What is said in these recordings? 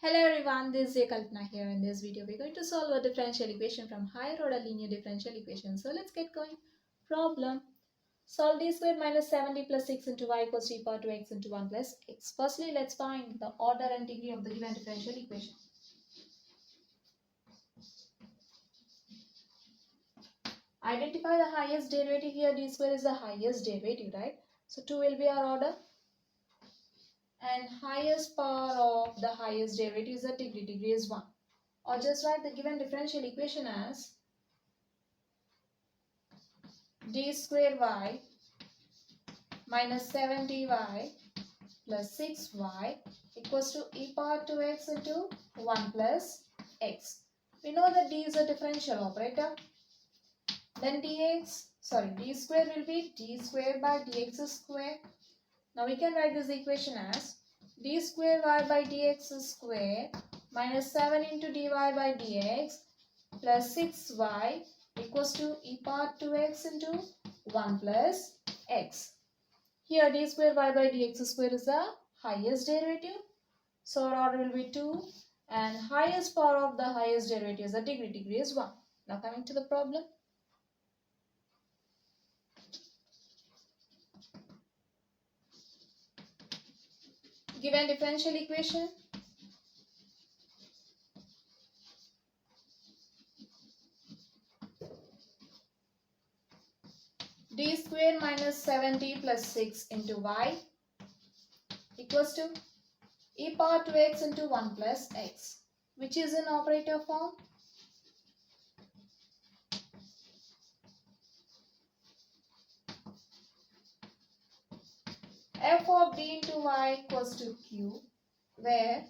Hello everyone, this is Kalpana here. In this video, we're going to solve a differential equation from higher order linear differential equation. So let's get going. Problem. Solve d squared minus 7d plus 6 into y equals to e power 2x into 1 plus x. Firstly, let's find the order and degree of the given differential equation. Identify the highest derivative here. D squared is the highest derivative, right? So 2 will be our order. And highest power of the highest derivative is the degree. Degree is 1. Or just write the given differential equation as d square y minus 7dy plus 6y equals to e power 2x into 1 plus x. We know that d is a differential operator. Then d square will be d square by dx square. Now we can write this equation as d square y by dx square minus 7 into dy by dx plus 6y equals to e power 2x into 1 plus x. Here d square y by dx square is the highest derivative. So our order will be 2 and highest power of the highest derivative is the degree. Degree is 1. Now coming to the problem. Given differential equation. D square minus 7d plus 6 into y equals to e power 2x into 1 plus x, which is in operator form. F of d into y equals to q, where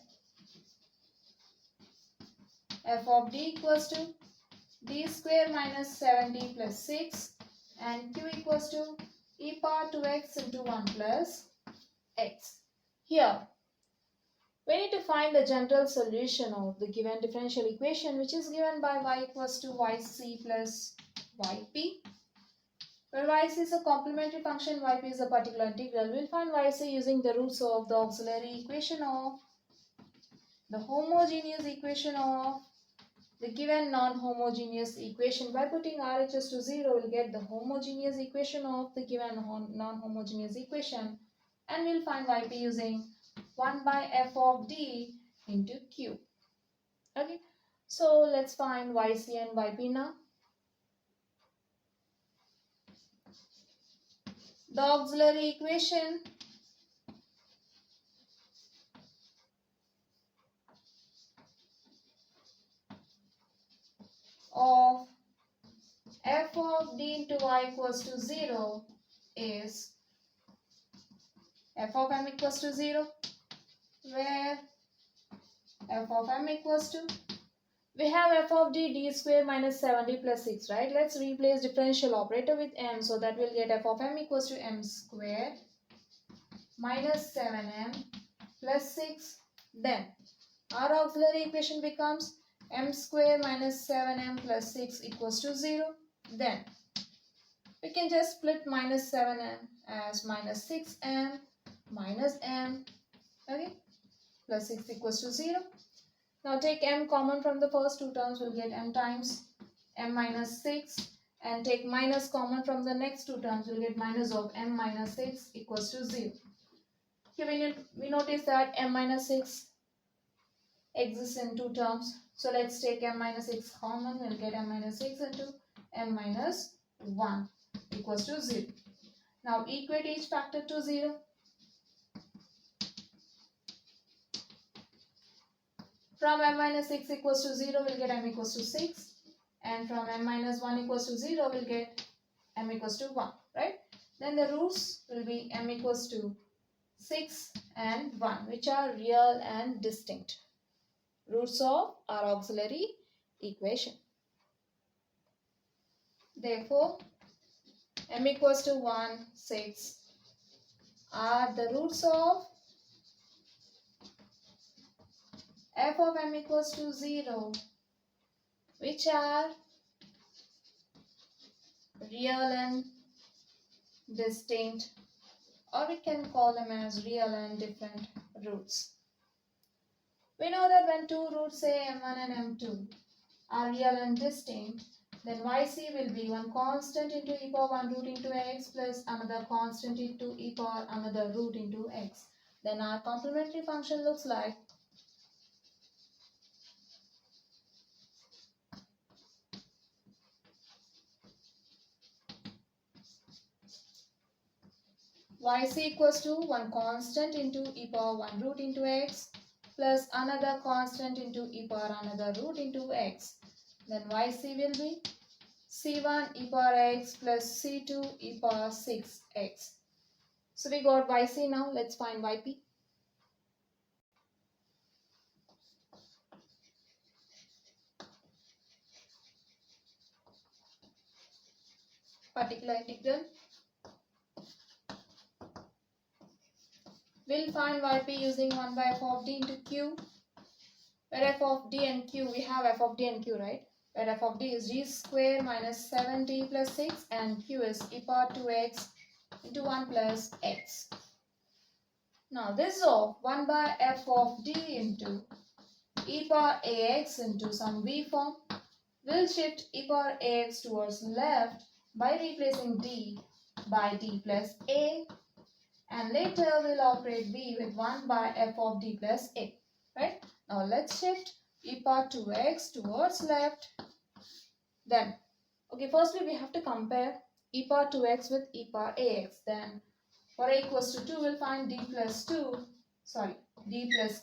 f of d equals to d square minus 7d plus 6 and q equals to e power 2x into 1 plus x. Here, we need to find the general solution of the given differential equation, which is given by y equals to yc plus yp. Where yc is a complementary function, yp is a particular integral. We'll find yc using the roots of the auxiliary equation of the homogeneous equation of the given non-homogeneous equation. By putting RHS to 0, we'll get the homogeneous equation of the given non-homogeneous equation, and we'll find yp using 1 by f of d into q. Okay, so let's find yc and yp now. The auxiliary equation of f of d into y equals to 0 is f of m equals to 0, where f of m equals to, we have f of d square minus 7d plus 6, right? Let's replace differential operator with m, so that we'll get f of m equals to m square minus 7m plus 6. Then our auxiliary equation becomes m square minus 7m plus 6 equals to 0. Then we can just split minus 7m as minus 6m minus m, okay, plus 6 equals to 0. Now take m common from the first two terms, we'll get m times m minus 6, and take minus common from the next two terms, we'll get minus of m minus 6 equals to 0. Here we notice that m minus 6 exists in two terms. So let's take m minus 6 common, we'll get m minus 6 into m minus 1 equals to 0. Now equate each factor to 0. From m minus 6 equals to 0, we'll get m equals to 6. And from m minus 1 equals to 0, we'll get m equals to 1, right? Then the roots will be m equals to 6 and 1, which are real and distinct. Roots of our auxiliary equation. Therefore, m equals to 1, 6 are the roots of f of m equals to 0, which are real and distinct, or we can call them as real and different roots. We know that when two roots say m1 and m2 are real and distinct, then yc will be one constant into e power 1 root into x plus another constant into e power another root into x. Then our complementary function looks like yc equals to one constant into e power 1 root into x plus another constant into e power another root into x. Then yc will be c1 e power x plus c2 e power 6x. So we got yc now. Let's find yp. Particular integral. We'll find yp using 1 by f of d into q. Where f of d and q, we have f of d and q, right? Where f of d is d square minus 7d plus 6 and q is e power 2x into 1 plus x. Now this is of 1 by f of d into e power ax into some v form. We'll shift e power ax towards left by replacing d by d plus a, and later we'll operate v with 1 by f of d plus a, right? Now let's shift e power 2x towards left. Then, okay, firstly we have to compare e power 2x with e power ax. Then for a equals to 2, we'll find d plus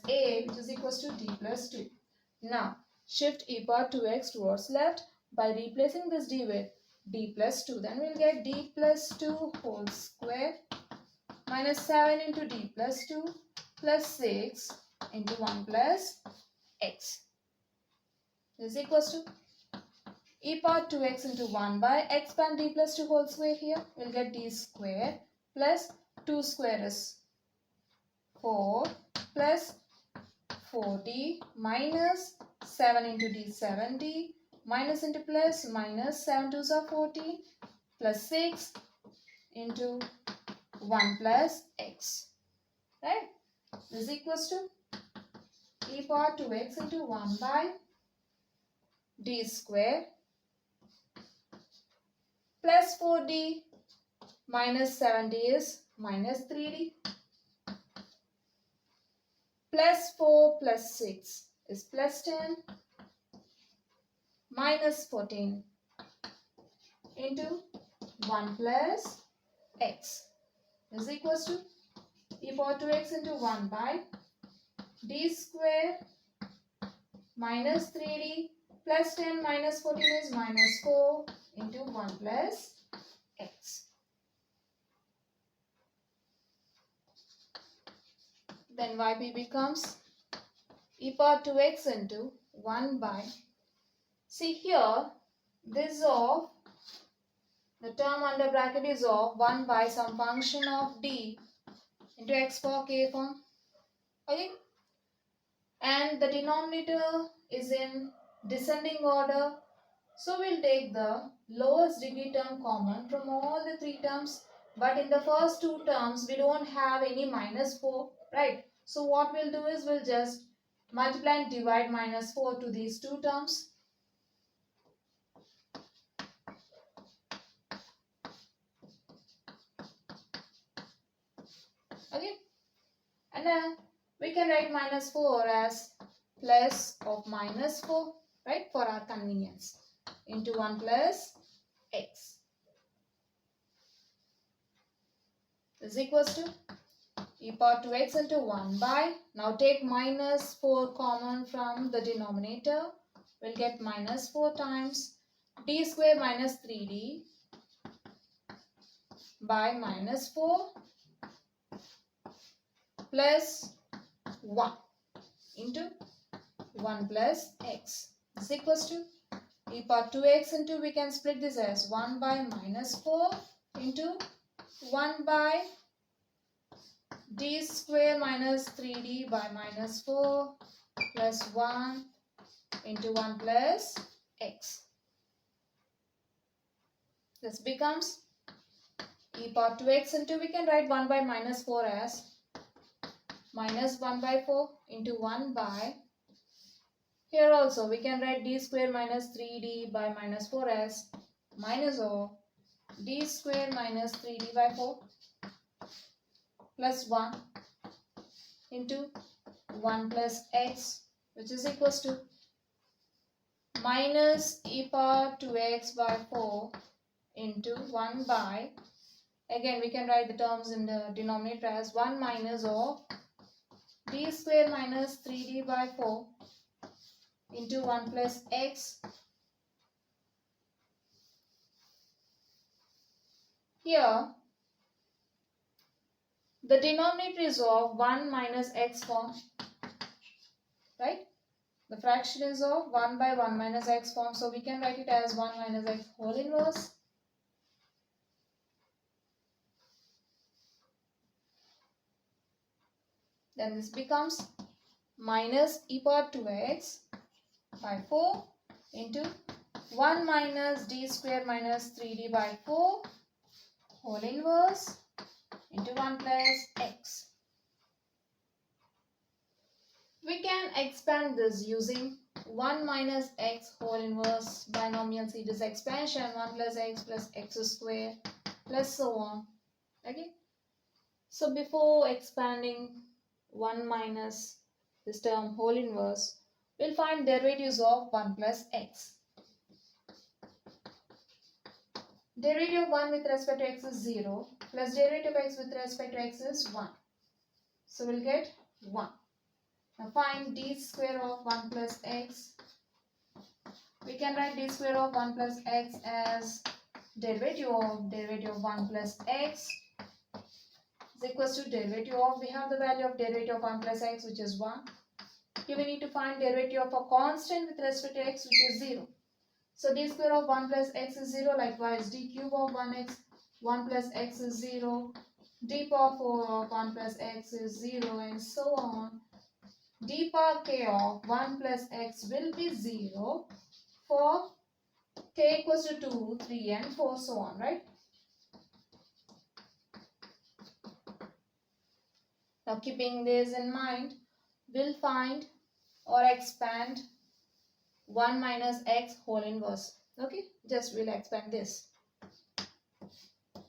a, which is equals to d plus 2. Now shift e power 2x towards left by replacing this d with d plus 2. Then we'll get d plus 2 whole square minus 7 into d plus 2 plus 6 into 1 plus x. This is equals to e power 2x into 1 by expand d plus 2 whole square here. We'll get d square plus 2 square is 4 plus 4d minus 7 into d 7d minus into plus minus 7 2s are 14 plus 6 into 1 plus x, right? This is equals to e power 2x into 1 by d square plus 4d minus 7d is minus 3d plus 4 plus 6 is plus 10 minus 14 into 1 plus x is equals to e power 2x into 1 by d square minus 3d plus 10 minus 14 is minus 4 into 1 plus x. Then yp becomes e power 2x into 1 by, see here, this of, the term under bracket is of 1 by some function of d into x power k form, okay? And the denominator is in descending order. So we'll take the lowest degree term common from all the three terms. But in the first two terms, we don't have any minus 4, right? So what we'll do is we'll just multiply and divide minus 4 to these two terms. Okay? And then we can write minus 4 as plus of minus 4, right? For our convenience. Into 1 plus x is equals to e power 2x into 1 by, now take minus 4 common from the denominator, we'll get minus 4 times d square minus 3d by minus 4 plus 1 into 1 plus x is equals to e power 2x into, we can split this as 1 by minus 4 into 1 by d square minus 3d by minus 4 plus 1 into 1 plus x. This becomes e power 2x into, we can write 1 by minus 4 as minus 1 by 4 into 1 by Here also we can write d square minus 3d by minus 4s minus of d square minus 3d by 4 plus 1 into 1 plus x, which is equals to minus e power 2x by 4 into 1 by, again we can write the terms in the denominator as 1 minus of d square minus 3d by 4 into 1 plus x. Here the denominator is of 1 minus x form, right? The fraction is of 1 by 1 minus x form, so we can write it as 1 minus x whole inverse. Then this becomes minus e power 2x by 4 into 1 minus d square minus 3d by 4 whole inverse into 1 plus x. We can expand this using 1 minus x whole inverse binomial series expansion, 1 plus x square plus so on. Okay. So before expanding 1 minus this term whole inverse, we'll find derivatives of 1 plus x. Derivative of 1 with respect to x is 0 plus derivative of x with respect to x is 1. So we'll get 1. Now find d square of 1 plus x. We can write d square of 1 plus x as derivative of 1 plus x is equals to derivative of, we have the value of derivative of 1 plus x, which is 1. Here we need to find derivative of a constant with respect to x, which is 0. So d square of 1 plus x is 0. Likewise, d cube of 1 plus x is 0. d power 4 of 1 plus x is 0, and so on. D power k of 1 plus x will be 0 for k equals to 2, 3 and 4, so on, right? Now keeping this in mind, we'll find or expand 1 minus x whole inverse. Okay, just we'll expand this.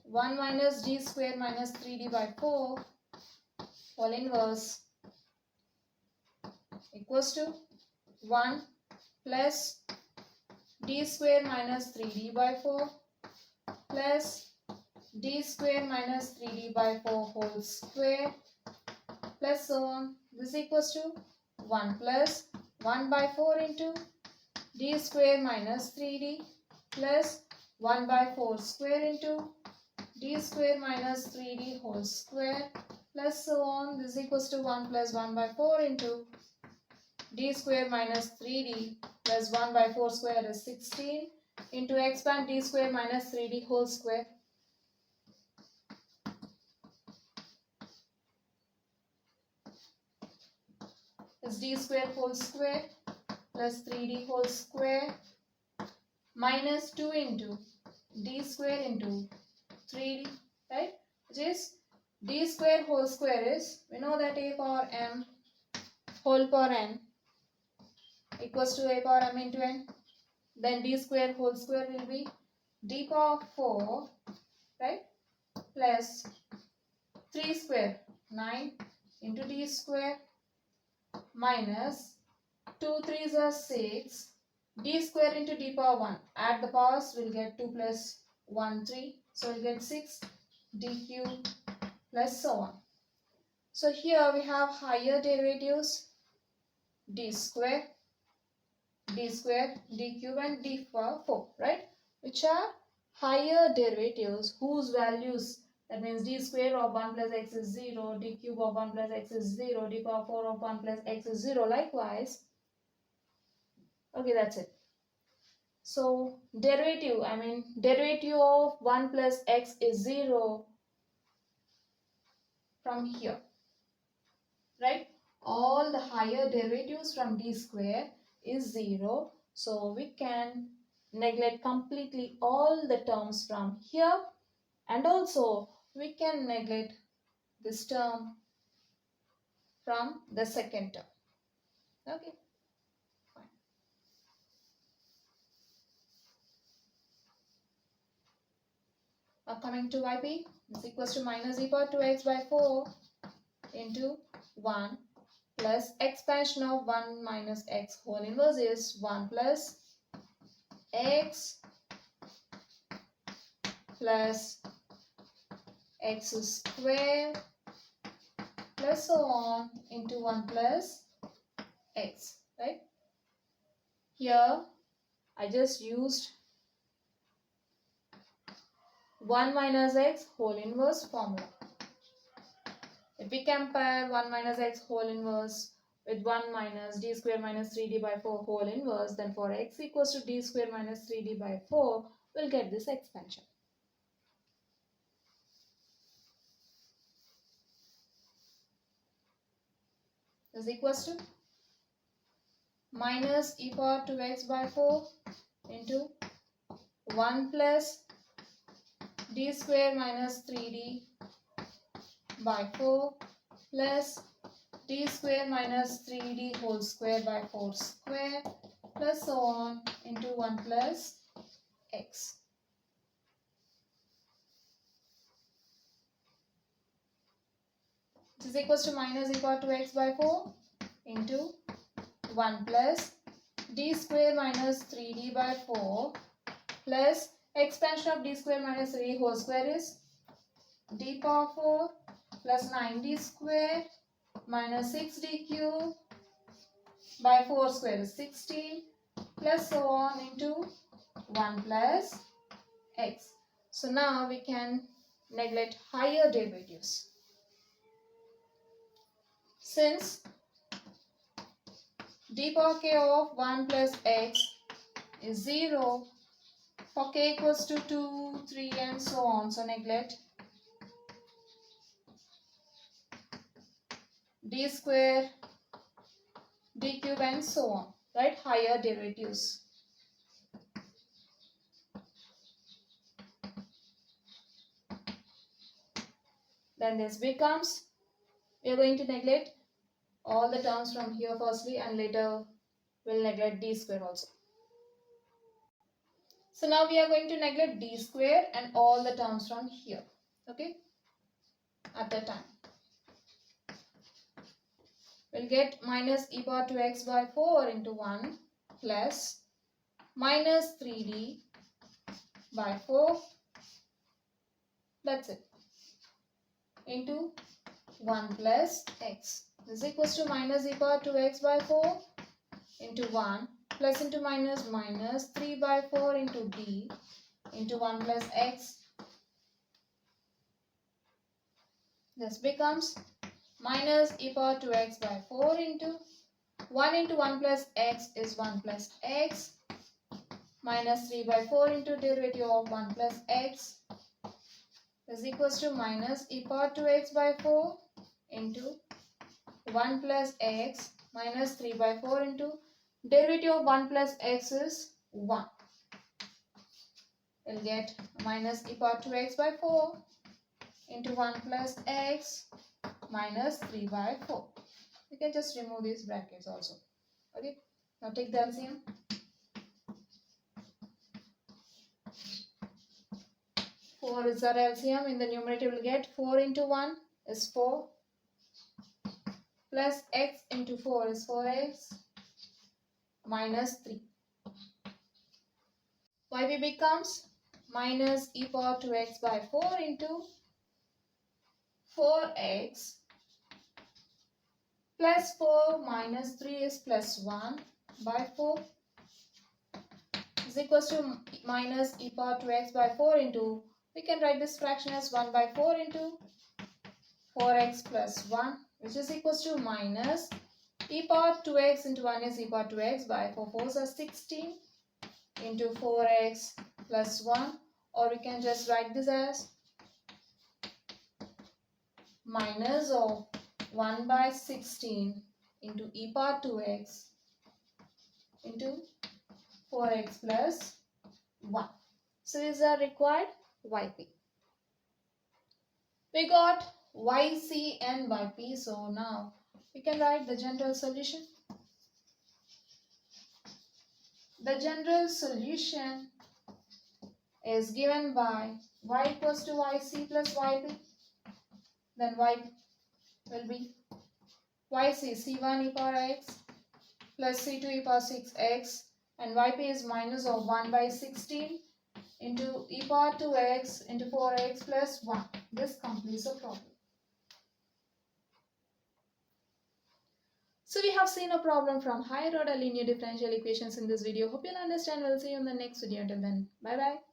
1 minus d square minus 3d by 4 whole inverse equals to 1 plus d square minus 3d by 4 plus d square minus 3d by 4 whole square plus so on. This equals to 1 plus 1 by 4 into d square minus 3d plus 1 by 4 square into d square minus 3d whole square plus so on. This equals to 1 plus 1 by 4 into d square minus 3d plus 1 by 4 square is 16 into expand d square minus 3d whole square. Is d square whole square plus 3d whole square minus 2 into d square into 3d, right? Which is d square whole square is, we know that a power m whole power n equals to a power m into n. Then d square whole square will be d power 4, right? Plus 3 square, 9 into d square minus 2 3s are 6, d square into d power 1. Add the powers, we'll get 2 plus 1, 3. So we'll get 6 d cube plus so on. So here we have higher derivatives d square, d cube and d power 4, right? Which are higher derivatives whose values, that means d square of 1 plus x is 0, d cube of 1 plus x is 0, d power 4 of 1 plus x is 0. Likewise, okay, that's it. So derivative of 1 plus x is 0 from here, right? All the higher derivatives from d square is 0. So we can neglect completely all the terms from here, and also we can neglect this term from the second term. Okay, fine. coming to yp is equals to minus e power 2x by 4 into 1 plus expansion of 1 minus x whole inverse is 1 plus x plus x square plus so on into 1 plus x, right? Here I just used 1 minus x whole inverse formula. If we compare 1 minus x whole inverse with 1 minus d square minus 3d by 4 whole inverse, then for x equals to d square minus 3d by 4, we'll get this expansion. Is equals to minus e power 2x by 4 into 1 plus d square minus 3d by 4 plus d square minus 3d whole square by 4 square plus so on into 1 plus x. This is equals to minus e power 2x by 4 into 1 plus d square minus 3d by 4 plus expansion of d square minus 3d whole square is d power 4 plus 9d square minus 6d cube by 4 square is 16 plus so on into 1 plus x. So now we can neglect higher derivatives. Since d power k of 1 plus x is 0 for k equals to 2, 3 and so on, so neglect d square, d cube and so on, right? Higher derivatives. Then this becomes, we are going to neglect all the terms from here firstly and later we'll neglect d square also. So now we are going to neglect d square and all the terms from here, okay, at that time. We'll get minus e power 2x by 4 into 1 plus minus 3d by 4, that's it, into 1 plus x. This is equals to minus e power 2x by 4 into 1 plus into minus minus 3 by 4 into d into 1 plus x. This becomes minus e power 2x by 4 into 1 plus x is 1 plus x minus 3 by 4 into derivative of 1 plus x is equals to minus e power 2x by 4 into 1 plus x minus 3 by 4 into derivative of 1 plus x is 1. We'll get minus e power 2x by 4 into 1 plus x minus 3 by 4. You can just remove these brackets also. Okay. Now take the LCM. Four is our LCM. In the numerator we'll get 4 into 1 is 4 plus x into 4 is 4x minus 3. YP becomes minus e power 2x by 4 into 4x plus 4 minus 3 is plus 1 by 4 is equals to minus e power 2x by 4 into, we can write this fraction as 1 by 4 into 4x plus 1, which is equals to minus e power 2x into 1 is e power 2x by 4 4s are 16 into 4x plus 1, or we can just write this as minus of 1 by 16 into e power 2x into 4x plus 1. So these are required YP. We got YC and YP, so now we can write the general solution. The general solution is given by y equals to yc plus yp, then y will be yc c1 e power x plus c2 e power 6x, and yp is minus of 1 by 16 into e power 2x into 4x plus 1. This completes the problem. So we have seen a problem from higher order linear differential equations in this video. Hope you'll understand. We'll see you in the next video. Until then, bye bye.